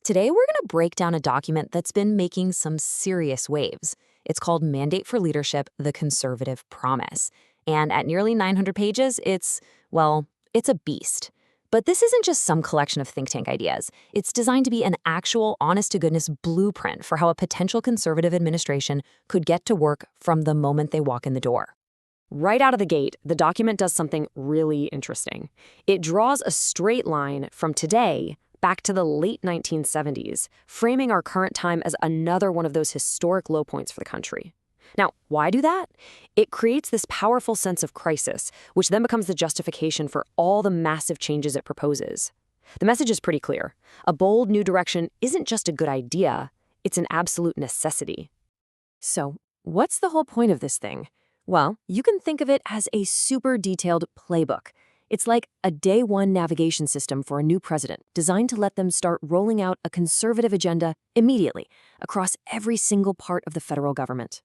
Today, we're going to break down a document that's been making some serious waves. It's called Mandate for Leadership, the Conservative Promise. And at nearly 900 pages, it's a beast. But this isn't just some collection of think tank ideas. It's designed to be an actual, honest-to-goodness blueprint for how a potential conservative administration could get to work from the moment they walk in the door. Right out of the gate, the document does something really interesting. It draws a straight line from today back to the late 1970s, framing our current time as another one of those historic low points for the country. Now, why do that? It creates this powerful sense of crisis, which then becomes the justification for all the massive changes it proposes. The message is pretty clear. A bold new direction isn't just a good idea, it's an absolute necessity. So, what's the whole point of this thing? Well, you can think of it as a super detailed playbook. It's like a day one navigation system for a new president, designed to let them start rolling out a conservative agenda immediately across every single part of the federal government.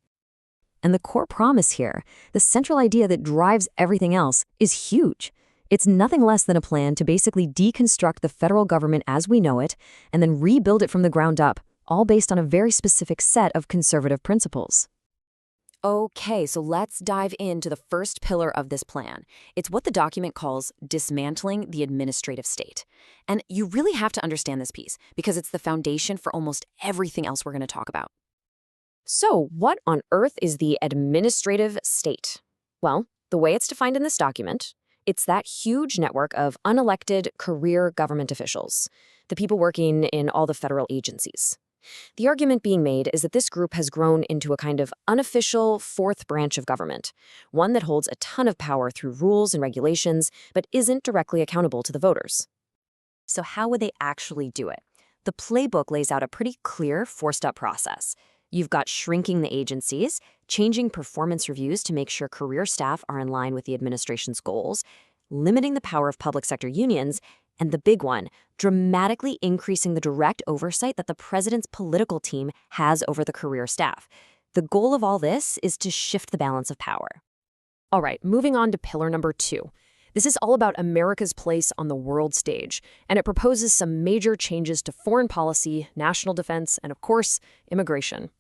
And the core promise here, the central idea that drives everything else, is huge. It's nothing less than a plan to basically deconstruct the federal government as we know it and then rebuild it from the ground up, all based on a very specific set of conservative principles. Okay, so let's dive into the first pillar of this plan. It's what the document calls dismantling the administrative state. And you really have to understand this piece because it's the foundation for almost everything else we're going to talk about. So, what on earth is the administrative state? Well, the way it's defined in this document, it's that huge network of unelected career government officials, the people working in all the federal agencies. The argument being made is that this group has grown into a kind of unofficial fourth branch of government, one that holds a ton of power through rules and regulations, but isn't directly accountable to the voters. So how would they actually do it? The playbook lays out a pretty clear four-step process. You've got shrinking the agencies, changing performance reviews to make sure career staff are in line with the administration's goals, limiting the power of public sector unions, and the big one, dramatically increasing the direct oversight that the president's political team has over the career staff. The goal of all this is to shift the balance of power. All right, moving on to pillar number 2. This is all about America's place on the world stage, and it proposes some major changes to foreign policy, national defense, and of course, immigration.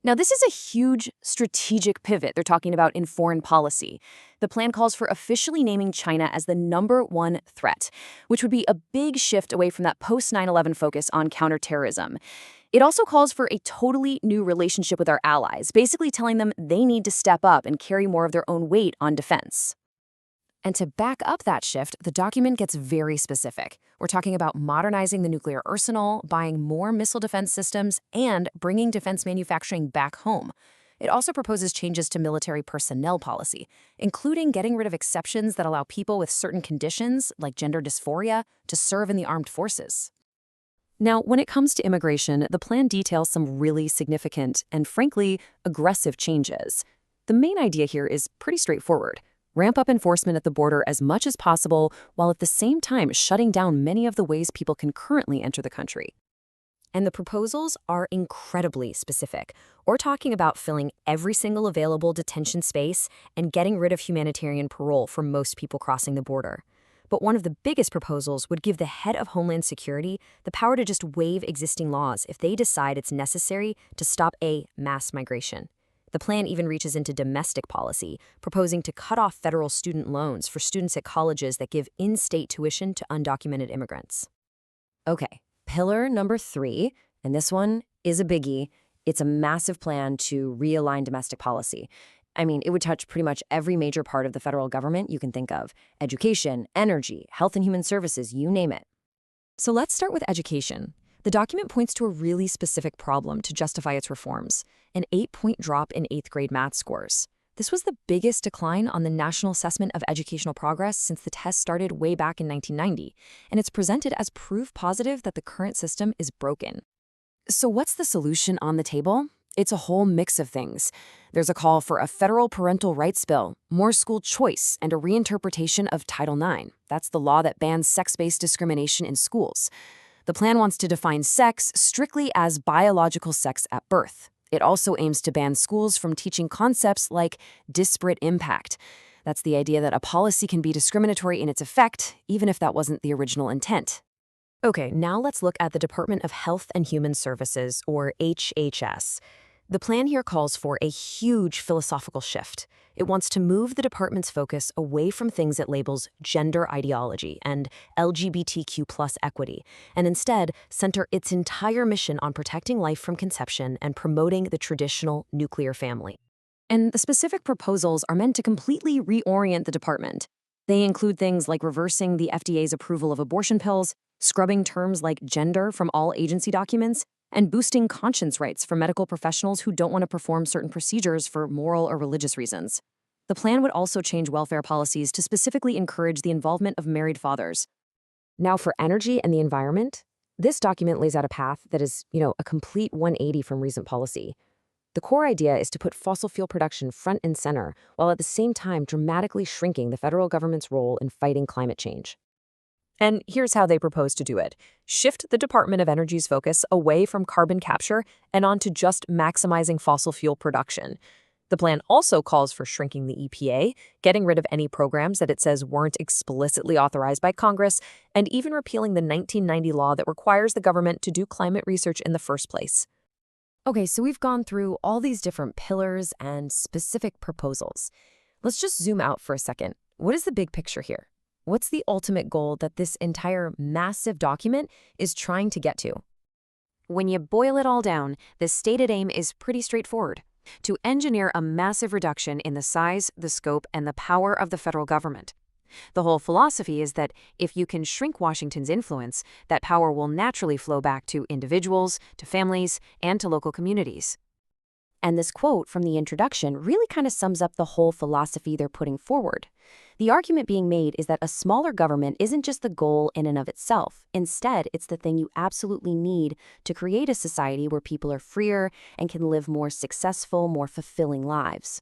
Now, this is a huge strategic pivot they're talking about in foreign policy. The plan calls for officially naming China as the #1 threat, which would be a big shift away from that post-9/11 focus on counterterrorism. It also calls for a totally new relationship with our allies, basically telling them they need to step up and carry more of their own weight on defense. And to back up that shift, the document gets very specific. We're talking about modernizing the nuclear arsenal, buying more missile defense systems, and bringing defense manufacturing back home. It also proposes changes to military personnel policy, including getting rid of exceptions that allow people with certain conditions, like gender dysphoria, to serve in the armed forces. Now, when it comes to immigration, the plan details some really significant and, frankly, aggressive changes. The main idea here is pretty straightforward. Ramp up enforcement at the border as much as possible, while at the same time shutting down many of the ways people can currently enter the country. And the proposals are incredibly specific. We're talking about filling every single available detention space and getting rid of humanitarian parole for most people crossing the border. But one of the biggest proposals would give the head of Homeland Security the power to just waive existing laws if they decide it's necessary to stop a mass migration. The plan even reaches into domestic policy, proposing to cut off federal student loans for students at colleges that give in-state tuition to undocumented immigrants. Okay, pillar number 3, and this one is a biggie. It's a massive plan to realign domestic policy. I mean, it would touch pretty much every major part of the federal government you can think of. Education, energy, health and human services, you name it. So let's start with education. The document points to a really specific problem to justify its reforms, an 8-point drop in 8th grade math scores. This was the biggest decline on the National Assessment of Educational Progress since the test started way back in 1990, and it's presented as proof positive that the current system is broken. So what's the solution on the table? It's a whole mix of things. There's a call for a federal parental rights bill, more school choice, and a reinterpretation of Title IX. That's the law that bans sex-based discrimination in schools. The plan wants to define sex strictly as biological sex at birth. It also aims to ban schools from teaching concepts like disparate impact. That's the idea that a policy can be discriminatory in its effect, even if that wasn't the original intent. Okay, now let's look at the Department of Health and Human Services, or HHS. The plan here calls for a huge philosophical shift. It wants to move the department's focus away from things it labels gender ideology and LGBTQ plus equity, and instead center its entire mission on protecting life from conception and promoting the traditional nuclear family. And the specific proposals are meant to completely reorient the department. They include things like reversing the FDA's approval of abortion pills, scrubbing terms like gender from all agency documents, and boosting conscience rights for medical professionals who don't want to perform certain procedures for moral or religious reasons. The plan would also change welfare policies to specifically encourage the involvement of married fathers. Now, for energy and the environment, this document lays out a path that is, a complete 180 from recent policy. The core idea is to put fossil fuel production front and center, while at the same time dramatically shrinking the federal government's role in fighting climate change. And here's how they propose to do it. Shift the Department of Energy's focus away from carbon capture and onto just maximizing fossil fuel production. The plan also calls for shrinking the EPA, getting rid of any programs that it says weren't explicitly authorized by Congress, and even repealing the 1990 law that requires the government to do climate research in the first place. Okay, so we've gone through all these different pillars and specific proposals. Let's just zoom out for a second. What is the big picture here? What's the ultimate goal that this entire massive document is trying to get to? When you boil it all down, the stated aim is pretty straightforward: to engineer a massive reduction in the size, the scope, and the power of the federal government. The whole philosophy is that if you can shrink Washington's influence, that power will naturally flow back to individuals, to families, and to local communities. And this quote from the introduction really kind of sums up the whole philosophy they're putting forward. The argument being made is that a smaller government isn't just the goal in and of itself. Instead, it's the thing you absolutely need to create a society where people are freer and can live more successful, more fulfilling lives.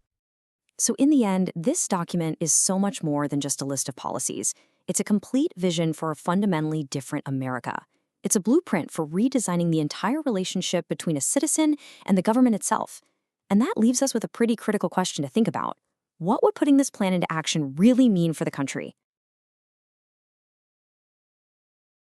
So in the end, this document is so much more than just a list of policies. It's a complete vision for a fundamentally different America. It's a blueprint for redesigning the entire relationship between a citizen and the government itself. And that leaves us with a pretty critical question to think about. What would putting this plan into action really mean for the country?